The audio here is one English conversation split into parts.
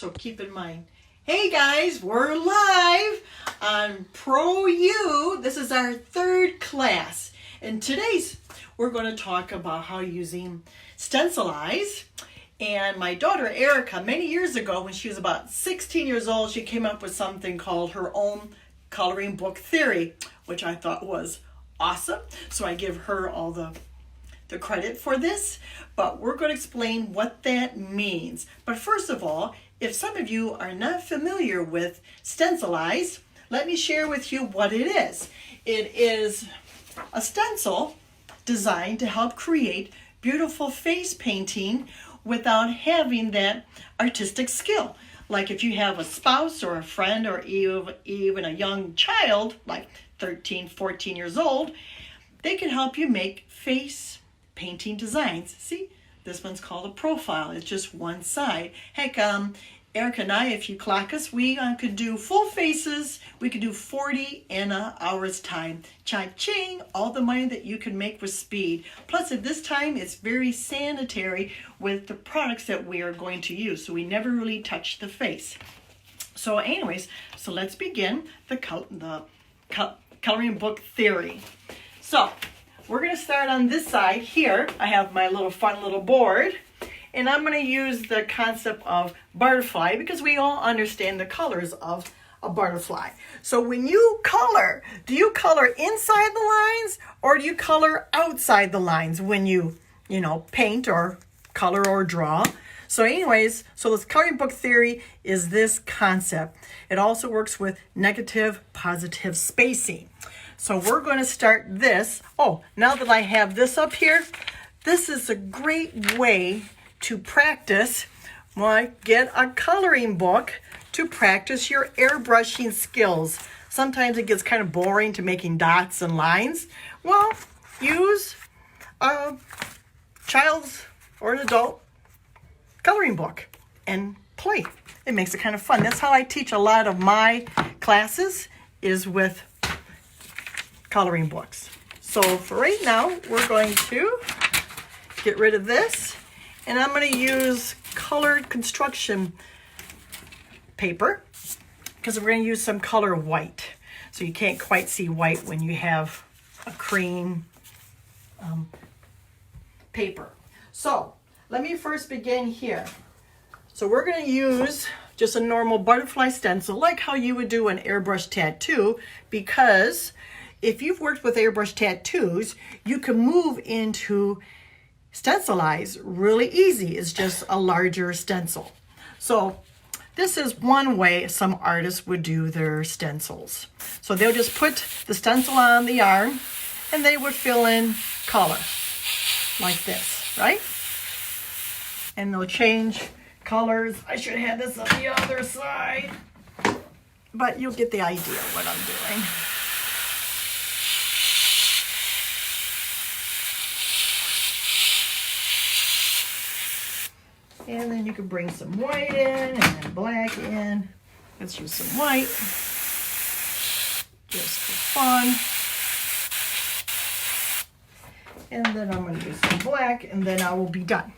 So keep in mind, hey guys, we're live on ProAiir. This is our third class. And today's we're going to talk about how using stencilize. And my daughter Erica, many years ago when she was about 16 years old, she came up with something called her own coloring book theory, which I thought was awesome. So I give her all the credit for this, but we're going to explain what that means. But first of all, if some of you are not familiar with stencilize, let me share with you what it is. It is a stencil designed to help create beautiful face painting without having that artistic skill. Like if you have a spouse or a friend or even a young child, like 13, 14 years old, they can help you make face painting designs. See, this one's called a profile. It's just one side. Heck, Erica and I, if you clock us, we could do full faces. We could do 40 in an hour's time. Cha-ching, all the money that you can make with speed. Plus, at this time, it's very sanitary with the products that we are going to use. So we never really touch the face. So anyways, so let's begin the coloring book theory. So we're going to start on this side here. I have my fun little board, and I'm going to use the concept of butterfly because we all understand the colors of a butterfly. So when you color, do you color inside the lines or do you color outside the lines when you paint or color or draw? So anyways, so this coloring book theory is this concept. It also works with negative, positive spacing. So we're going to start this. Oh, now that I have this up here, this is a great way to practice. Get a coloring book to practice your airbrushing skills. Sometimes it gets kind of boring to making dots and lines. Well, use a child's or an adult coloring book and play. It makes it kind of fun. That's how I teach a lot of my classes, is with coloring books. So for right now, we're going to get rid of this, and I'm going to use colored construction paper because we're going to use some color white. So you can't quite see white when you have a cream paper. So let me first begin here. So we're going to use just a normal butterfly stencil, like how you would do an airbrush tattoo, because if you've worked with airbrush tattoos, you can move into stencilize really easy. It's just a larger stencil. So this is one way some artists would do their stencils. So they'll just put the stencil on the arm and they would fill in color like this, right? And they'll change colors. I should have had this on the other side, but you'll get the idea of what I'm doing. And then you can bring some white in and then black in. Let's use some white just for fun. And then I'm going to use some black, and then I will be done.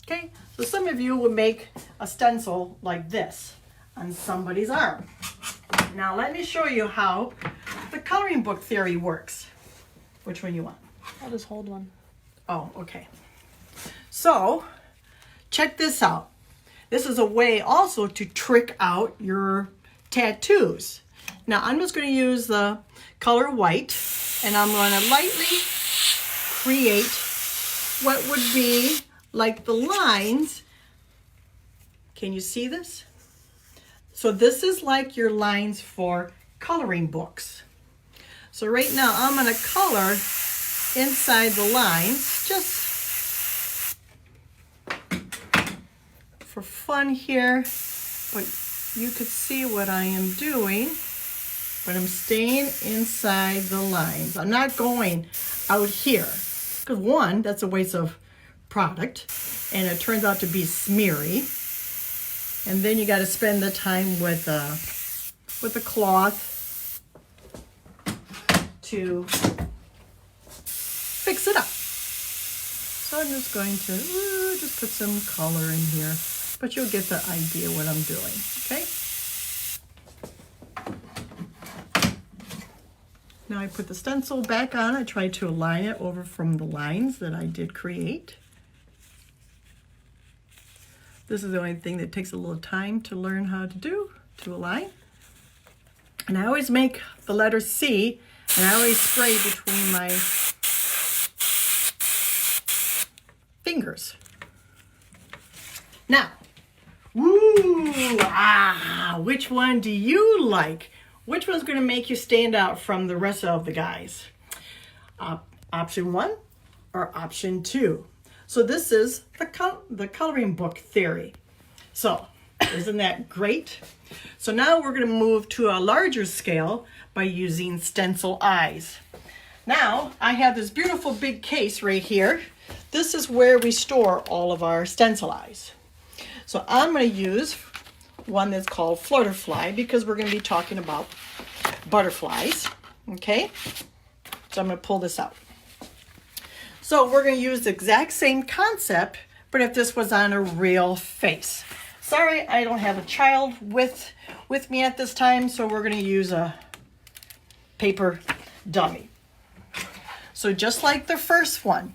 Okay, so some of you would make a stencil like this on somebody's arm. Now let me show you how the coloring book theory works. Which one you want? I'll just hold one. Oh, okay. So, check this out. This is a way also to trick out your tattoos. Now, I'm just going to use the color white, and I'm going to lightly create what would be like the lines. Can you see this? So this is like your lines for coloring books. So right now, I'm going to color inside the lines, just for fun here, but you could see what I am doing, but I'm staying inside the lines. I'm not going out here, because one, that's a waste of product, and it turns out to be smeary, and then you got to spend the time with a cloth to fix it up. So I'm just going to just put some color in here, but you'll get the idea what I'm doing, okay? Now I put the stencil back on. I tried to align it over from the lines that I did create. This is the only thing that takes a little time to learn how to do, to align. And I always make the letter C, and I always spray between my fingers. Now, which one do you like? Which one's going to make you stand out from the rest of the guys? Option 1 or option 2? So this is the coloring book theory. So isn't that great? So now we're going to move to a larger scale by using stencil eyes. Now I have this beautiful big case right here. This is where we store all of our stencil eyes. So I'm going to use one that's called Flutterfly because we're going to be talking about butterflies. Okay, so I'm going to pull this out. So we're going to use the exact same concept, but if this was on a real face. Sorry, I don't have a child with me at this time, so we're going to use a paper dummy. So just like the first one,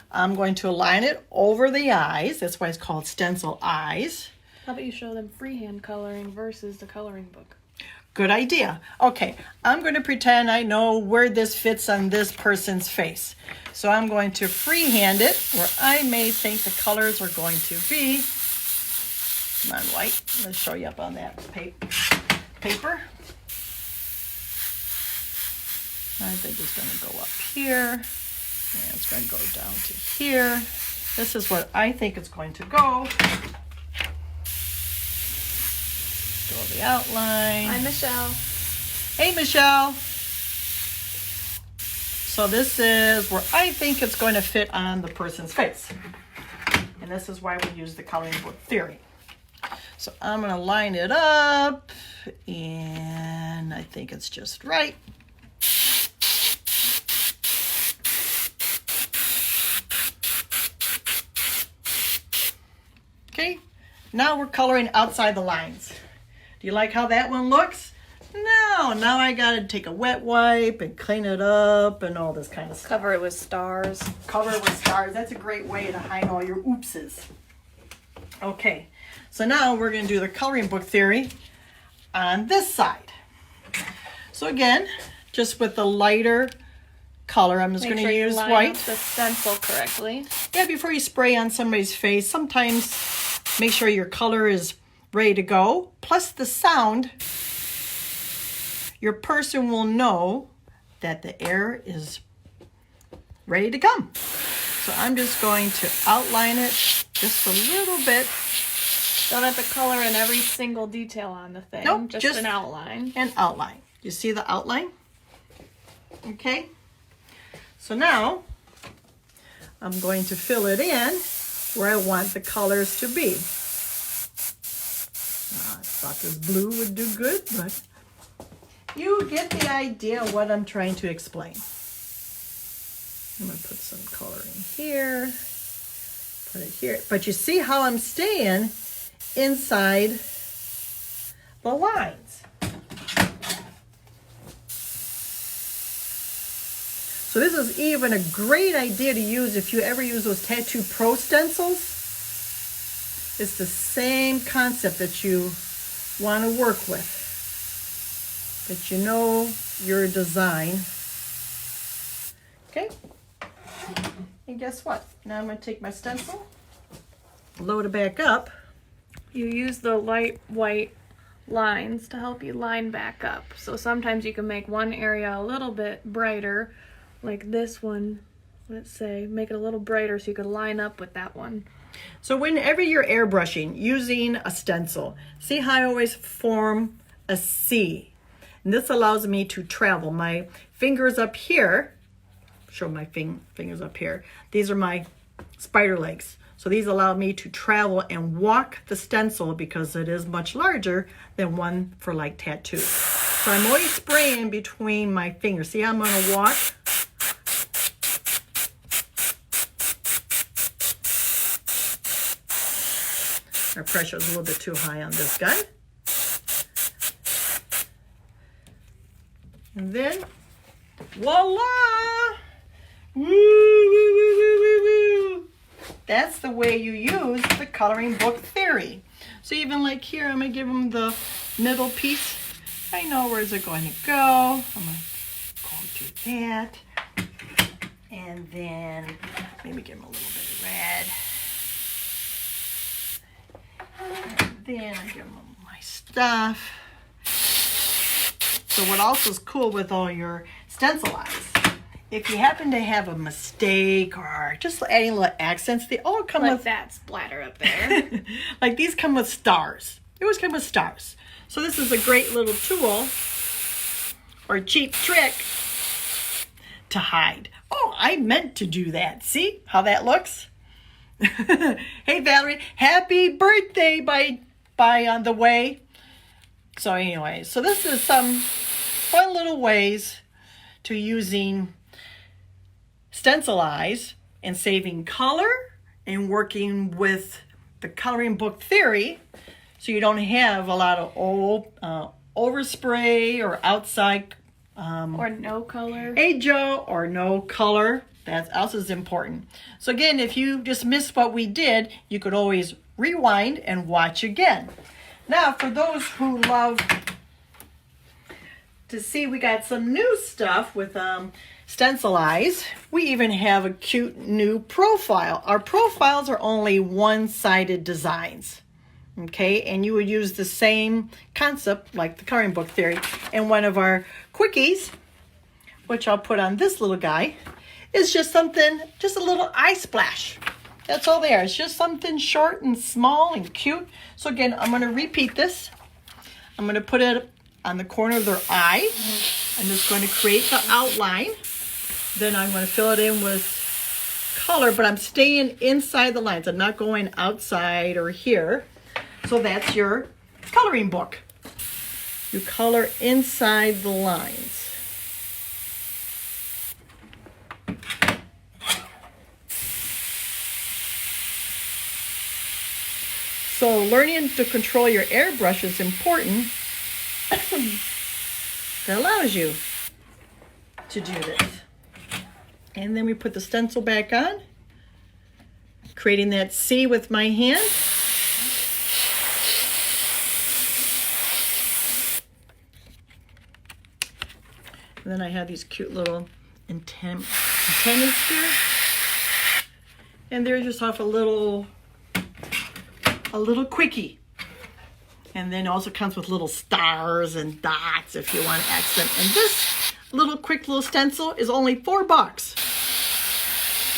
I'm going to align it over the eyes. That's why it's called stencil eyes. How about you show them freehand coloring versus the coloring book? Good idea. Okay, I'm going to pretend I know where this fits on this person's face. So I'm going to freehand it where I may think the colors are going to be. Come on, white. Let's show you up on that paper. I think it's going to go up here. And it's going to go down to here. This is what I think it's going to go. Draw the outline. Hi, Michelle. Hey, Michelle. So this is where I think it's going to fit on the person's face. And this is why we use the coloring book theory. So I'm going to line it up, and I think it's just right. Okay, now we're coloring outside the lines. Do you like how that one looks? No, now I gotta take a wet wipe and clean it up and all this kind of stuff. Cover it with stars. Cover it with stars. That's a great way to hide all your oopses. Okay, so now we're gonna do the coloring book theory on this side. So again, just with the lighter color, I'm just going to use white. The stencil correctly. Yeah, before you spray on somebody's face, sometimes make sure your color is ready to go. Plus the sound, your person will know that the air is ready to come. So I'm just going to outline it just a little bit. Don't have to color in every single detail on the thing. Nope, just an outline. An outline. You see the outline? Okay. So now I'm going to fill it in where I want the colors to be. I thought this blue would do good, but you get the idea of what I'm trying to explain. I'm going to put some color in here, put it here. But you see how I'm staying inside the lines. So this is even a great idea to use if you ever use those Tattoo Pro stencils. It's the same concept that you want to work with. That you know your design. Okay? And guess what? Now I'm going to take my stencil, load it back up. You use the light white lines to help you line back up. So sometimes you can make one area a little bit brighter, like this one, let's say, make it a little brighter so you could line up with that one. So whenever you're airbrushing using a stencil, see how I always form a C? And this allows me to travel. My fingers up here, show my fingers up here. These are my spider legs. So these allow me to travel and walk the stencil because it is much larger than one for like tattoos. So I'm always spraying between my fingers. See how I'm going to walk? Our pressure is a little bit too high on this gun. And then, voila! Woo, woo, woo, woo, woo, woo. That's the way you use the coloring book theory. So even like here, I'm going to give them the middle piece. I know where's it going to go. I'm going to go do that. And then maybe give them a little bit of red. And then I give them my stuff. So what else is cool with all your stencilize? If you happen to have a mistake or just adding little accents, they all come like with that splatter up there. like these come with stars. They always come with stars. So this is a great little tool or cheap trick to hide. Oh, I meant to do that. See how that looks? Hey Valerie, happy birthday by on the way. So anyway, so this is some fun little ways to using stencilize and saving color and working with the coloring book theory so you don't have a lot of old overspray or outside or no color. Ajo or no color. That also is important. So again, if you just missed what we did, you could always rewind and watch again. Now, for those who love to see, we got some new stuff with stencilize. We even have a cute new profile. Our profiles are only one-sided designs. Okay, and you would use the same concept like the coloring book theory. And one of our quickies, which I'll put on this little guy, is just something, just a little eye splash. That's all they are. It's just something short and small and cute. So again, I'm going to repeat this. I'm going to put it on the corner of their eye. I'm just going to create the outline. Then I'm going to fill it in with color, but I'm staying inside the lines. I'm not going outside or here. So that's your coloring book. You color inside the lines. So learning to control your airbrush is important. That allows you to do this. And then we put the stencil back on, creating that C with my hand. And then I have these cute little antennas here. And they're just off a little quickie. And then also comes with little stars and dots if you want to accent. And this quick little stencil is only $4.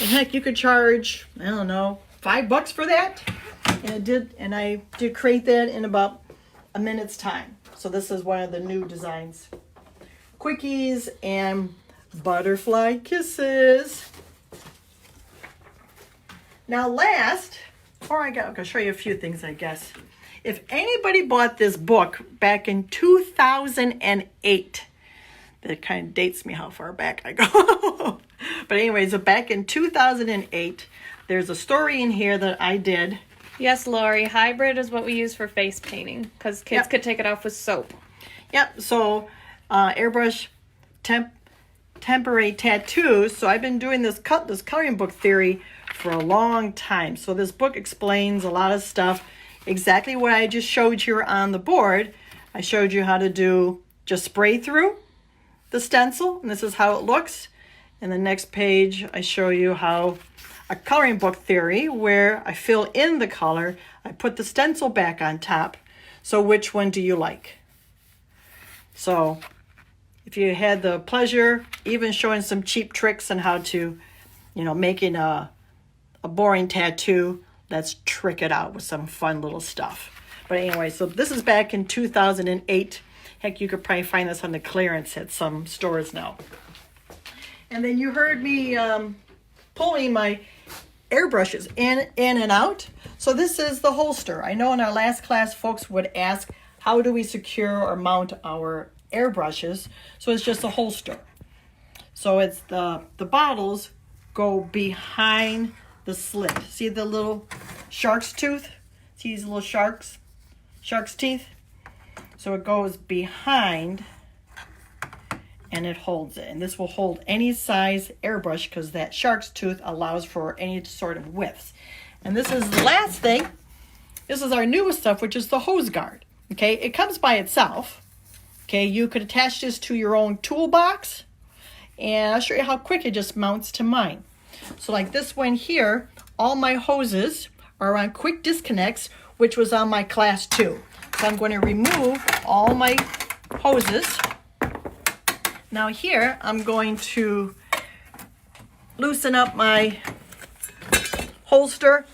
And heck, you could charge, I don't know, $5 for that. And I did create that in about a minute's time. So this is one of the new designs. Quickies and butterfly kisses. Now last, I'm going to show you a few things, I guess. If anybody bought this book back in 2008, that kind of dates me how far back I go. But anyways, back in 2008, there's a story in here that I did. Yes, Lori, hybrid is what we use for face painting because kids could take it off with soap. Yep, so Airbrush temporary tattoos. So I've been doing this coloring book theory for a long time. So this book explains a lot of stuff. Exactly what I just showed you on the board. I showed you how to do just spray through the stencil, and this is how it looks. And the next page, I show you how a coloring book theory where I fill in the color, I put the stencil back on top. So which one do you like? So if you had the pleasure, even showing some cheap tricks on how to, making a boring tattoo, let's trick it out with some fun little stuff. But anyway, so this is back in 2008. Heck, you could probably find this on the clearance at some stores now. And then you heard me pulling my airbrushes in and out. So this is the holster. I know in our last class, folks would ask, how do we secure or mount our airbrushes? So it's just a holster. So it's the bottles go behind the slit. See the little shark's tooth? See these little shark's teeth? So it goes behind and it holds it. And this will hold any size airbrush because that shark's tooth allows for any sort of widths. And this is the last thing. This is our newest stuff, which is the hose guard. Okay, it comes by itself. Okay, you could attach this to your own toolbox. And I'll show you how quick it just mounts to mine. So like this one here, all my hoses are on quick disconnects, which was on my class 2. So I'm going to remove all my hoses. Now here, I'm going to loosen up my holster.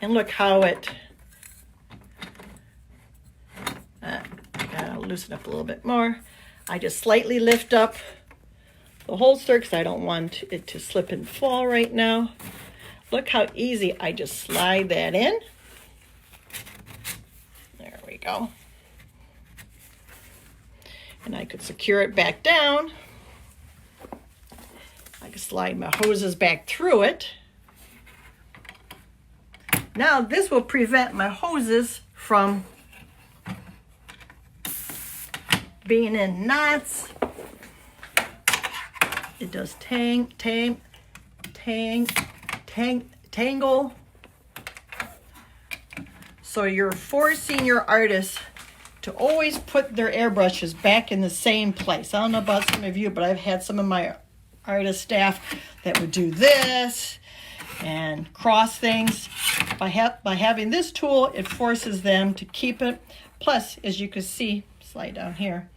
And look how it, gotta loosen up a little bit more. I just slightly lift up the holster because I don't want it to slip and fall right now. Look how easy I just slide that in. There we go. And I could secure it back down. I could slide my hoses back through it. Now this will prevent my hoses from being in knots. It does tangle. So you're forcing your artists to always put their airbrushes back in the same place. I don't know about some of you, but I've had some of my artist staff that would do this and cross things. By having this tool, it forces them to keep it. Plus, as you can see, slide down here,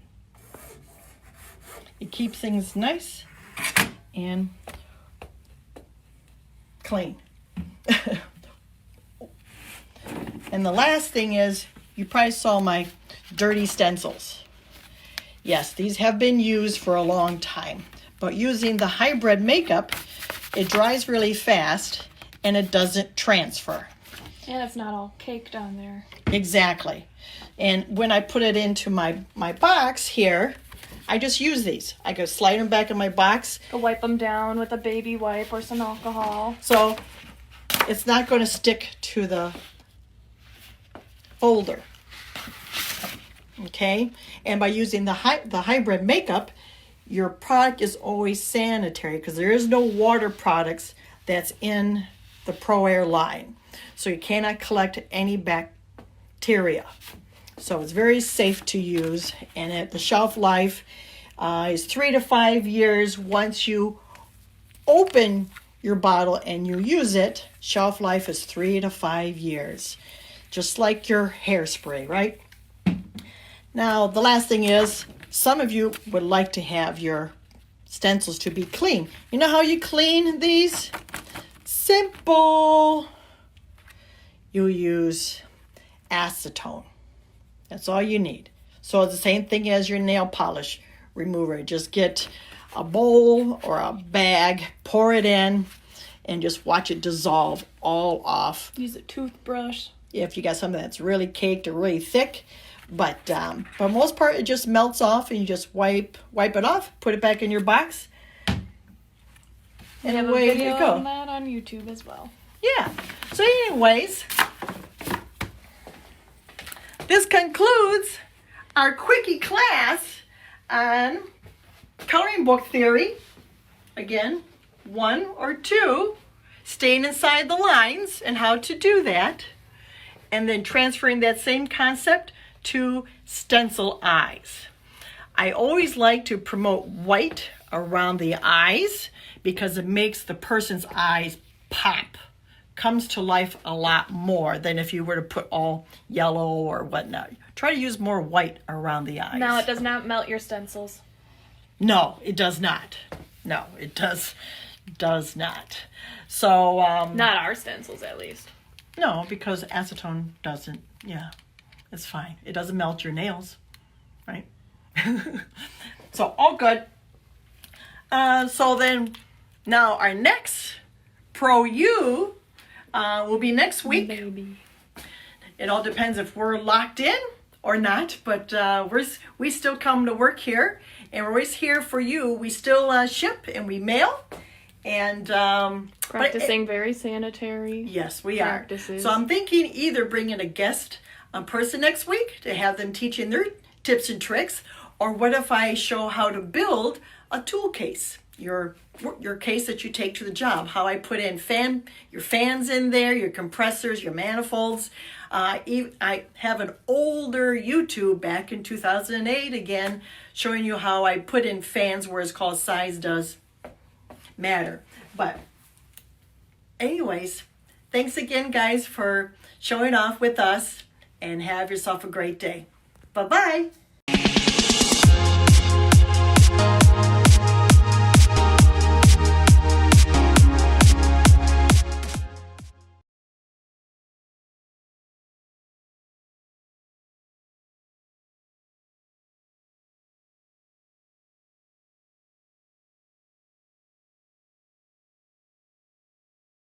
it keeps things nice and clean. And the last thing is, you probably saw my dirty stencils. Yes, these have been used for a long time, but using the hybrid makeup, it dries really fast and it doesn't transfer. And it's not all caked on there. Exactly. And when I put it into my box here, I just use these. I go slide them back in my box. Go wipe them down with a baby wipe or some alcohol. So it's not going to stick to the folder. Okay? And by using the hybrid makeup, your product is always sanitary because there is no water products that's in the ProAiir line. So you cannot collect any bacteria. So it's very safe to use, and the shelf life is 3 to 5 years. Once you open your bottle and you use it, shelf life is 3 to 5 years. Just like your hairspray, right? Now, the last thing is, some of you would like to have your stencils to be clean. You know how you clean these? Simple. You use acetone. That's all you need. So it's the same thing as your nail polish remover. Just get a bowl or a bag, pour it in, and just watch it dissolve all off. Use a toothbrush. If you got something that's really caked or really thick. But for the most part, it just melts off and you just wipe it off, put it back in your box, and away you go. We have a video on that on YouTube as well. Yeah. So anyways, this concludes our Quickie class on coloring book theory. Again, 1 or 2, staying inside the lines and how to do that. And then transferring that same concept to stencil eyes. I always like to promote white around the eyes because it makes the person's eyes pop. Comes to life a lot more than if you were to put all yellow or whatnot. Try to use more white around the eyes. Now, it does not melt your stencils. No, it does not. No, it does not. So not our stencils, at least. No, because acetone doesn't. Yeah, it's fine. It doesn't melt your nails, right? So all good. So then, now our next ProAiir will be next week. Baby. It all depends if we're locked in or not, but we still come to work here, and we're always here for you. We still ship and we mail, And Practicing very sanitary. yes, we practices. are. So I'm thinking either bring in a guest person next week to have them teaching their tips and tricks, or what if I show how to build a tool case, your case that you take to the job, how I put in your fans in there, your compressors, your manifolds. I have an older YouTube back in 2008 again showing you how I put in fans where it's called size does matter. But anyways, thanks again, guys, for showing off with us, and have yourself a great day. Bye-bye.